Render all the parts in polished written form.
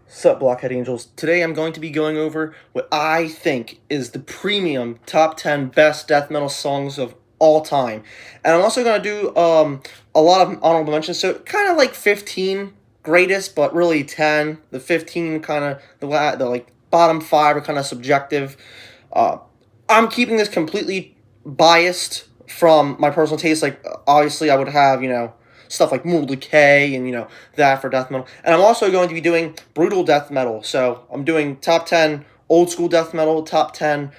Sup, Blockhead Angels. Today I'm going to be going over what I think is the premium top 10 best death metal songs of all time. And I'm also going to do a lot of honorable mentions, so kind of like 15 greatest, but really 10. The 15 kind of, the like bottom 5 are kind of subjective. Uh, I'm keeping this completely biased from my personal taste. Like, obviously I would have, stuff like Mortal Decay and, that for death metal. And I'm also going to be doing brutal death metal. So I'm doing top 10 old school death metal, top 10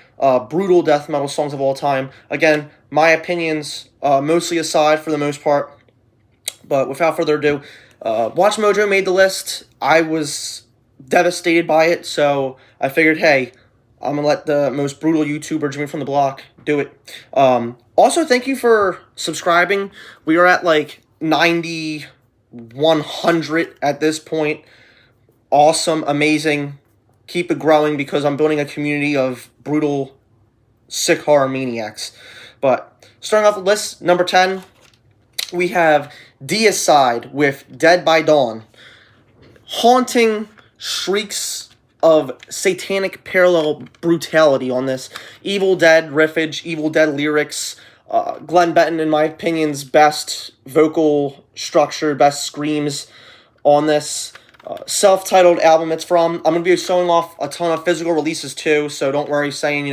brutal death metal songs of all time. Again, my opinions mostly aside for the most part. But without further ado, Watch Mojo made the list. I was devastated by it, so I figured, hey, I'm going to let the most brutal YouTuber, Jimmy from the Block, do it. Also, thank you for subscribing. We are at like 9,100 at this point. Awesome, amazing. Keep it growing because I'm building a community of brutal, sick horror maniacs. But starting off the list, number 10, we have Deicide with Dead by Dawn. Haunting shrieks of satanic parallel brutality on this. Evil Dead riffage, Evil Dead lyrics. Glenn Benton, in my opinion's best vocal structure, best screams on this. Self-titled album it's from. I'm going to be showing off a ton of physical releases too, so don't worry saying,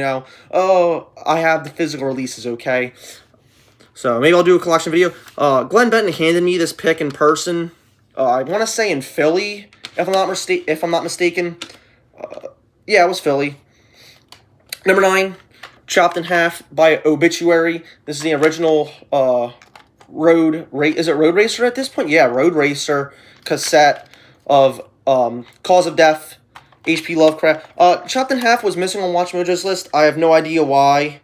oh, I have the physical releases, okay? So maybe I'll do a collection video. Glenn Benton handed me this pick in person. I want to say in Philly, if I'm not mistaken. Yeah, it was Philly. Number 9, Chopped in Half by Obituary. This is the original Is it Road Racer at this point? Yeah, Road Racer cassette of Cause of Death, H.P. Lovecraft. Chopped in Half was missing on Watch Mojo's list. I have no idea why.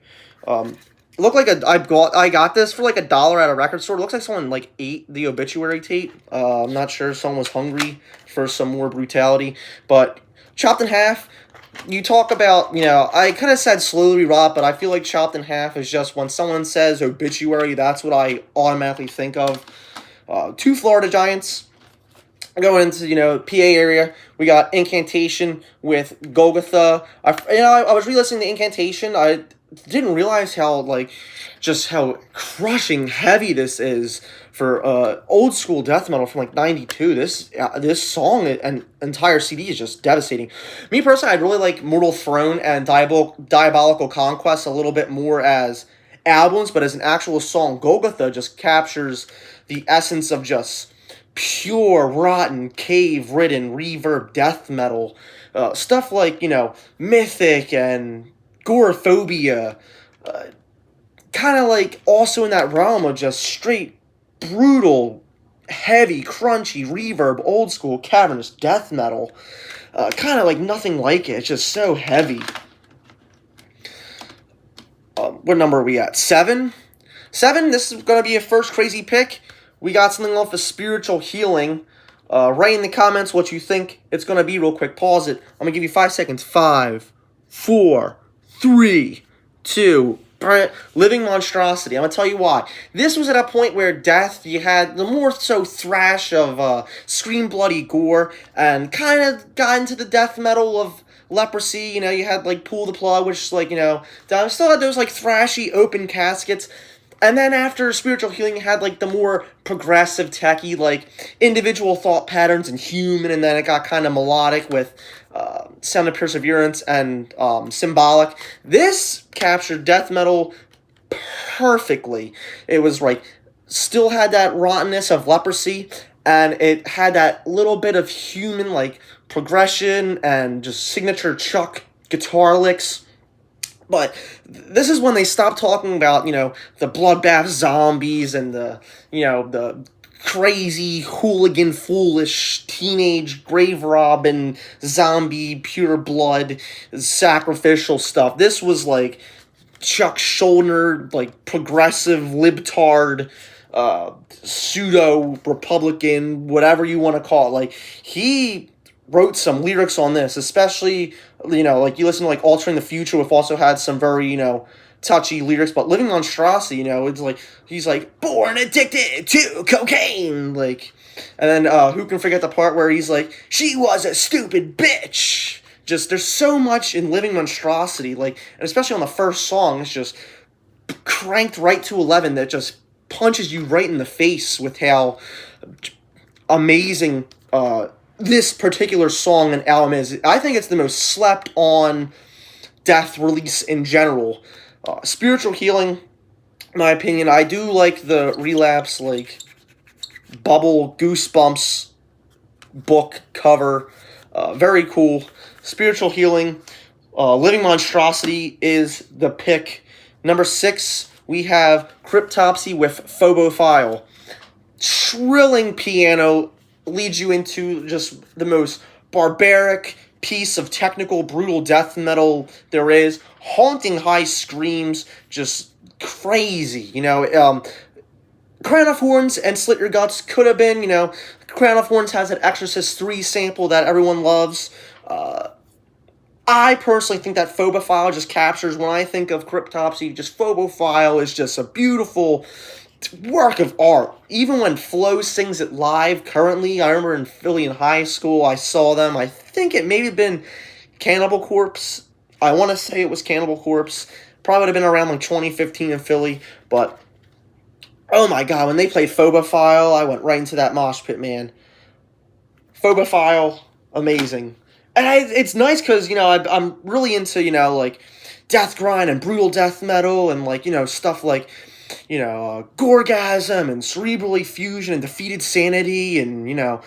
It looked like I got this for like $1 at a record store. It looks like someone like ate the Obituary tape. I'm not sure. Someone was hungry for some more brutality. But Chopped in Half, you talk about, I kind of said slowly rot, but I feel like Chopped in Half is just when someone says Obituary, that's what I automatically think of. Two Florida Giants. Going into, PA area, we got Incantation with Golgotha. I was re-listening to Incantation. I didn't realize how crushing heavy this is for old school death metal from like '92. This song and entire CD is just devastating. Me personally, I really like Mortal Throne and Diabolical Conquest a little bit more as albums, but as an actual song, Golgotha just captures the essence of just pure, rotten, cave-ridden, reverb death metal. Stuff like, Mythic and Gorephobia. Kind of like also in that realm of just straight, brutal, heavy, crunchy, reverb, old school, cavernous death metal. Kind of like nothing like it. It's just so heavy. What number are we at? 7? 7, this is going to be a first crazy pick. We got something off of Spiritual Healing. Write in the comments what you think it's going to be real quick. Pause it. I'm going to give you 5 seconds. 5, 4, 3, 2, Living Monstrosity. I'm going to tell you why. This was at a point where death, you had the more so thrash of scream bloody gore and kind of got into the death metal of Leprosy. You had like Pull the Plug, which is like, still had those like thrashy open caskets. And then after Spiritual Healing, you had, like, the more progressive, techy, like, Individual Thought Patterns and Human, and then it got kind of melodic with Sound of Perseverance and Symbolic. This captured death metal perfectly. It was, like, still had that rottenness of Leprosy, and it had that little bit of human, like, progression and just signature Chuck guitar licks. But this is when they stopped talking about, the bloodbath zombies and the crazy, hooligan, foolish, teenage, grave robbing, zombie, pure blood, sacrificial stuff. This was like Chuck Schuldiner, like progressive, libtard, pseudo-Republican, whatever you want to call it. Like, he wrote some lyrics on this, especially, like you listen to like Altering the Future, which also had some very, touchy lyrics, but Living Monstrosity, you know, it's like, he's like, born addicted to cocaine, like, and then, who can forget the part where he's like, she was a stupid bitch. Just, there's so much in Living Monstrosity, like, and especially on the first song, it's just cranked right to 11 that just punches you right in the face with how amazing, this particular song and album is. I think it's the most slept on Death release in general. Spiritual Healing, in my opinion, I do like the Relapse, like, bubble Goosebumps book cover. Very cool. Spiritual Healing. Living Monstrosity is the pick. Number 6, we have Cryptopsy with Phobophile. Trilling piano leads you into just the most barbaric piece of technical, brutal death metal there is. Haunting high screams, just crazy, you know. Crown of Horns and Slit Your Guts could have been, you know, Crown of Horns has an Exorcist 3 sample that everyone loves. I personally think that Phobophile just captures, when I think of Cryptopsy, just Phobophile is just a beautiful work of art. Even when Flo sings it live currently, I remember in Philly in high school, I saw them. I think it may have been Cannibal Corpse. I want to say it was Cannibal Corpse. Probably would have been around like 2015 in Philly, but oh my god, when they played Phobophile, I went right into that mosh pit, man. Phobophile, amazing. And it's nice because, you know, I'm really into, you know, like, death grind and brutal death metal and, like, you know, stuff like, you know, Gorgasm and Cerebral Effusion and Defeated Sanity and, you know,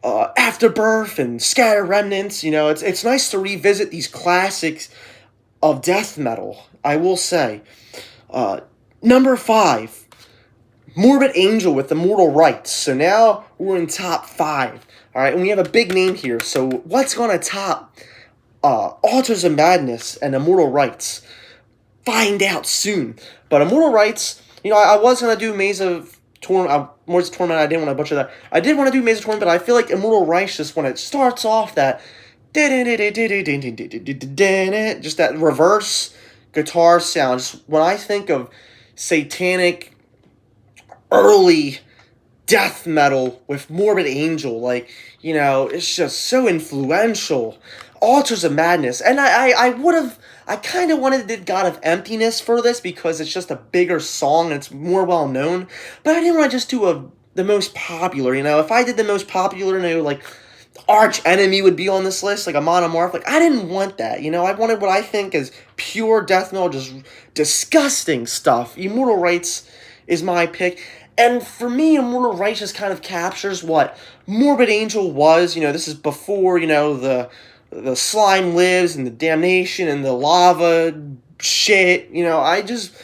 Afterbirth and Scatter Remnants. You know, it's nice to revisit these classics of death metal, I will say. Number 5, Morbid Angel with Immortal Rights. So now we're in top 5. All right, and we have a big name here. So what's going to top Altars of Madness and Immortal Rights? Find out soon. But Immortal Rights, you know, I was going to do Maze of Torment. I didn't want to butcher that. I did want to do Maze of Torment, but I feel like Immortal Rights, just when it starts off, that just that reverse guitar sound. Just when I think of satanic early death metal with Morbid Angel, like, you know, it's just so influential. Altars of Madness, and I kind of wanted to do God of Emptiness for this because it's just a bigger song and it's more well known, but I didn't want to just do the most popular, you know. If I did the most popular, you know, like Arch Enemy would be on this list, like a Monomorph, like I didn't want that, you know. I wanted what I think is pure death metal, just disgusting stuff. Immortal Rights is my pick. And for me, Immortal Rights just kind of captures what Morbid Angel was. You know, this is before, you know, the slime lives and the damnation and the lava shit. You know, I just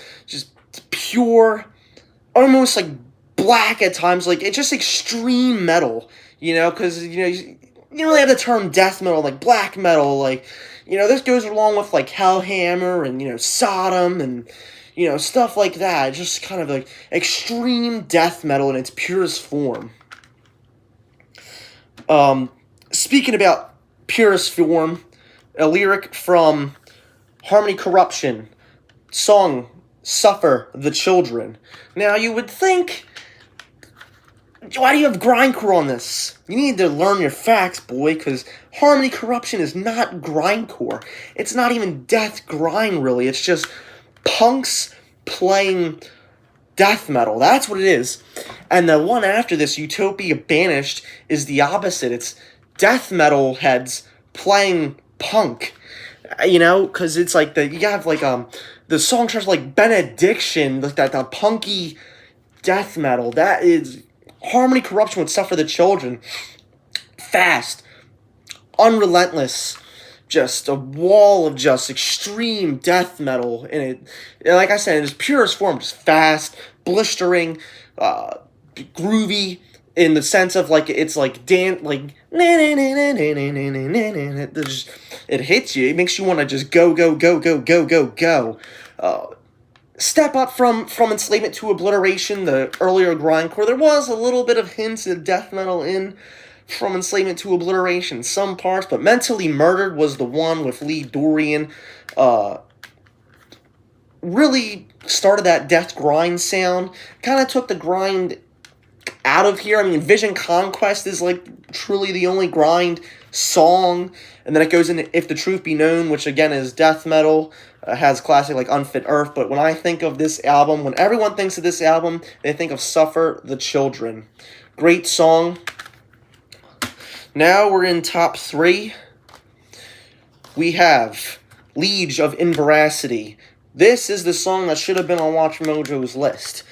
pure, almost like black at times. Like, it's just extreme metal, you know, because, you know, you don't really have the term death metal, like black metal. Like, you know, this goes along with, like, Hellhammer and, you know, Sodom and, you know, stuff like that. Just kind of like extreme death metal in its purest form. Speaking about purest form, a lyric from Harmony Corruption, song Suffer the Children. Now, you would think, why do you have grindcore on this? You need to learn your facts, boy, because Harmony Corruption is not grindcore. It's not even death grind, really. It's just punks playing death metal. That's what it is. And the one after this, Utopia Banished, is the opposite. It's death metal heads playing punk. You know, because it's like you have like the song starts like Benediction, like that the punky death metal. That is Harmony Corruption would Suffer the Children. Fast, unrelentless, just a wall of just extreme death metal, and like I said, in its purest form, just fast, blistering, groovy, in the sense of like it's like it hits you. It makes you want to just go. Step up from Enslavement to Obliteration, the earlier grindcore. There was a little bit of hints of death metal in From Enslavement to Obliteration, some parts, but Mentally Murdered was the one with Lee Dorian. really started that death grind sound. Kind of took the grind out of here. I mean, Vision Conquest is like truly the only grind song, and then it goes into If the Truth Be Known, which again is death metal, has classic like Unfit Earth. But when I think of this album, when everyone thinks of this album, they think of Suffer the Children. Great song. Now we're in top 3. We have Liege of Inveracity. This is the song that should have been on Watch Mojo's list.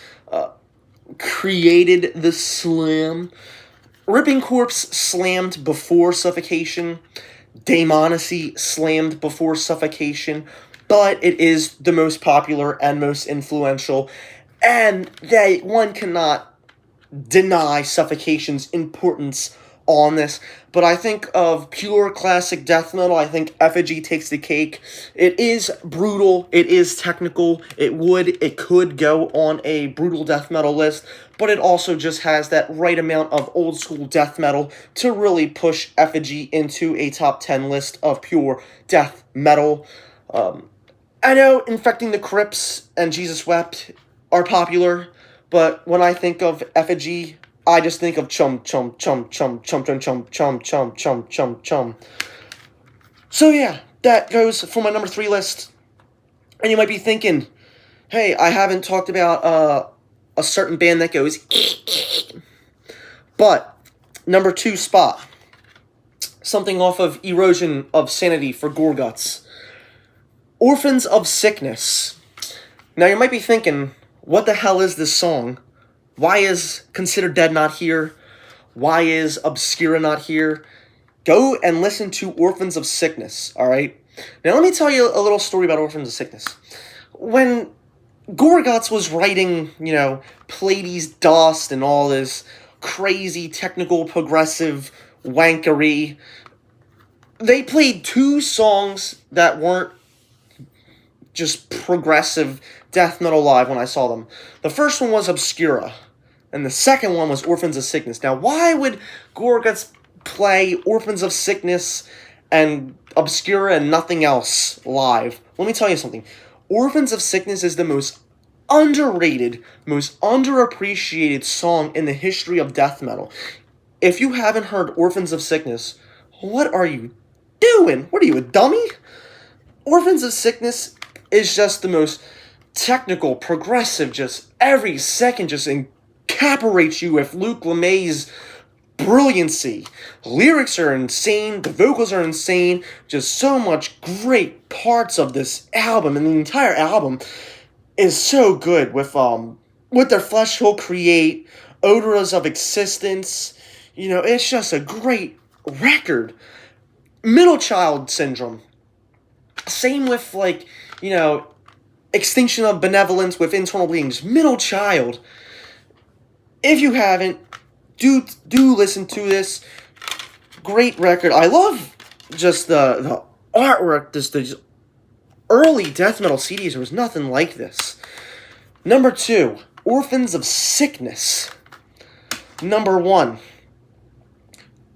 Created the slam. Ripping Corpse slammed before Suffocation. Daemonacy slammed before Suffocation. But it is the most popular and most influential. And one cannot deny Suffocation's importance on this. But I think of pure classic death metal, I think Effigy takes the cake. It is brutal, it is technical, it could go on a brutal death metal list, but it also just has that right amount of old school death metal to really push Effigy into a top 10 list of pure death metal. I know Infecting the Crypts and Jesus Wept are popular, but when I think of Effigy, I just think of chum, chum, chum, chum, chum, chum, chum, chum, chum, chum, chum, chum. So yeah, that goes for my number 3 list. And you might be thinking, hey, I haven't talked about a certain band that goes but number 2 spot, something off of Erosion of Sanity for Gorguts. Orphans of Sickness. Now you might be thinking, what the hell is this song? Why is Consider Dead not here? Why is Obscura not here? Go and listen to Orphans of Sickness, alright? Now let me tell you a little story about Orphans of Sickness. When Gorguts was writing, Pleiades Dust and all this crazy technical progressive wankery, they played 2 songs that weren't just progressive death metal live when I saw them. The first one was Obscura, and the second one was Orphans of Sickness. Now, why would Gorguts play Orphans of Sickness and Obscura and nothing else live? Let me tell you something. Orphans of Sickness is the most underrated, most underappreciated song in the history of death metal. If you haven't heard Orphans of Sickness, what are you doing? What are you, a dummy? Orphans of Sickness is just the most technical, progressive, just every second just encapsulates you with Luke LeMay's brilliancy. The lyrics are insane, the vocals are insane, just so much great parts of this album, and the entire album is so good with their flesh will create, Odors of Existence, it's just a great record. Middle Child Syndrome. Same with, Extinction of Benevolence with Internal Bleedings. Middle Child. If you haven't, do listen to this. Great record. I love just the artwork, the early death metal CDs. There was nothing like this. Number 2, Orphans of Sickness. Number 1,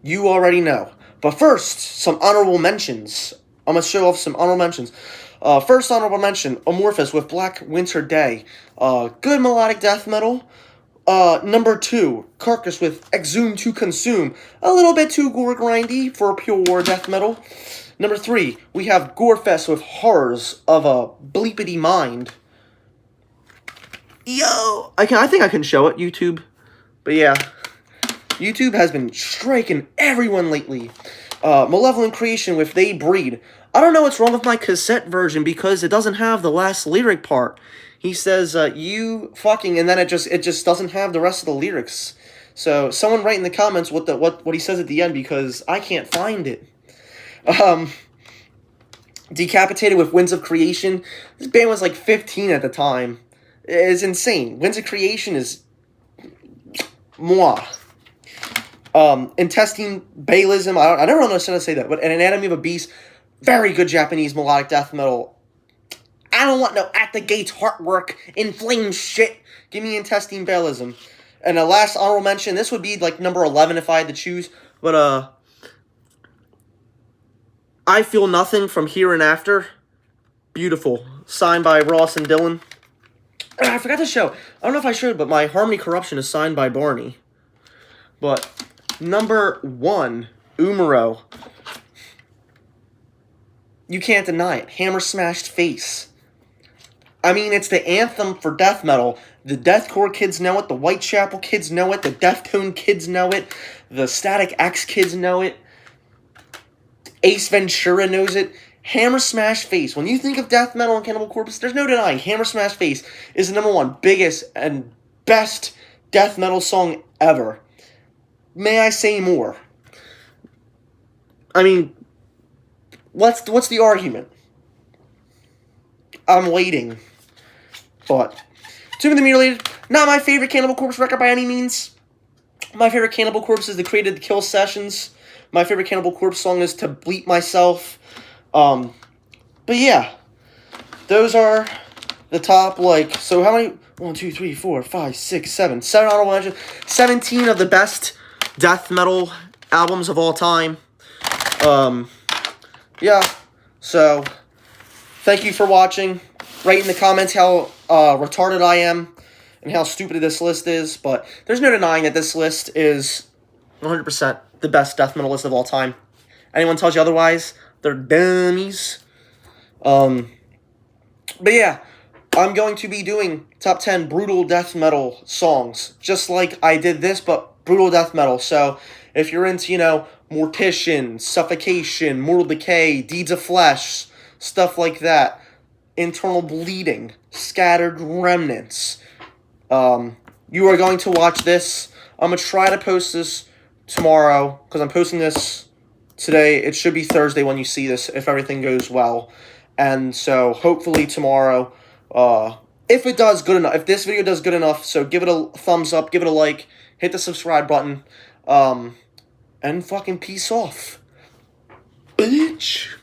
you already know. But first, some honorable mentions. I'm going to show off some honorable mentions. First honorable mention, Amorphous with Black Winter Day. Good melodic death metal. Number 2, Carcass with Exhume to Consume. A little bit too gore grindy for pure death metal. Number 3, we have Gorefest with Horrors of a Bleepity Mind. Yo! I think I can show it, YouTube. But yeah, YouTube has been striking everyone lately. Malevolent Creation with They Breed. I don't know what's wrong with my cassette version because it doesn't have the last lyric part. He says, you fucking, and then it just doesn't have the rest of the lyrics. So someone write in the comments what he says at the end because I can't find it. Decapitated with Winds of Creation. This band was like 15 at the time. It's insane. Winds of Creation is moi. Intestine Bailism. I don't understand how to say that, but An Anatomy of a Beast. Very good Japanese melodic death metal. I don't want no at the gates heartwork, inflamed shit. Give me Intestine Bailism. And a last honorable mention, this would be like number 11 if I had to choose, but I Feel Nothing from Here and After. Beautiful. Signed by Ross and Dylan. I forgot to show. I don't know if I showed, but my Harmony Corruption is signed by Barney. But number 1, Umaro. You can't deny it. Hammer Smashed Face. I mean, it's the anthem for death metal. The deathcore kids know it. The Whitechapel kids know it. The Deftone kids know it. The Static X kids know it. Ace Ventura knows it. Hammer Smash Face. When you think of death metal and Cannibal Corpse, there's no denying Hammer Smash Face is the number 1 biggest and best death metal song ever. May I say more? I mean, what's the argument? I'm waiting. But Tomb of the Mutilated, not my favorite Cannibal Corpse record by any means. My favorite Cannibal Corpse is the Created to Kill Sessions. My favorite Cannibal Corpse song is To Bleep Myself. But yeah, those are the top, like, so how many? 1, 2, 3, 4, 5, 6, 7. 7 honorable mentions. 17 of the best death metal albums of all time. Yeah, so thank you for watching. Write in the comments how retarded I am and how stupid this list is, but there's no denying that this list is 100% the best death metal list of all time. Anyone tells you otherwise, they're dummies. But yeah, I'm going to be doing top 10 brutal death metal songs, just like I did this, but brutal death metal. So if you're into, Mortician, Suffocation, Mortal Decay, Deeds of Flesh, stuff like that, Internal Bleeding, Scattered Remnants, you are going to watch this. I'm going to try to post this tomorrow, because I'm posting this today. It should be Thursday when you see this, if everything goes well. And so, hopefully tomorrow, if it does good enough, if this video does good enough, so give it a thumbs up, give it a like, hit the subscribe button, and fucking peace off, bitch.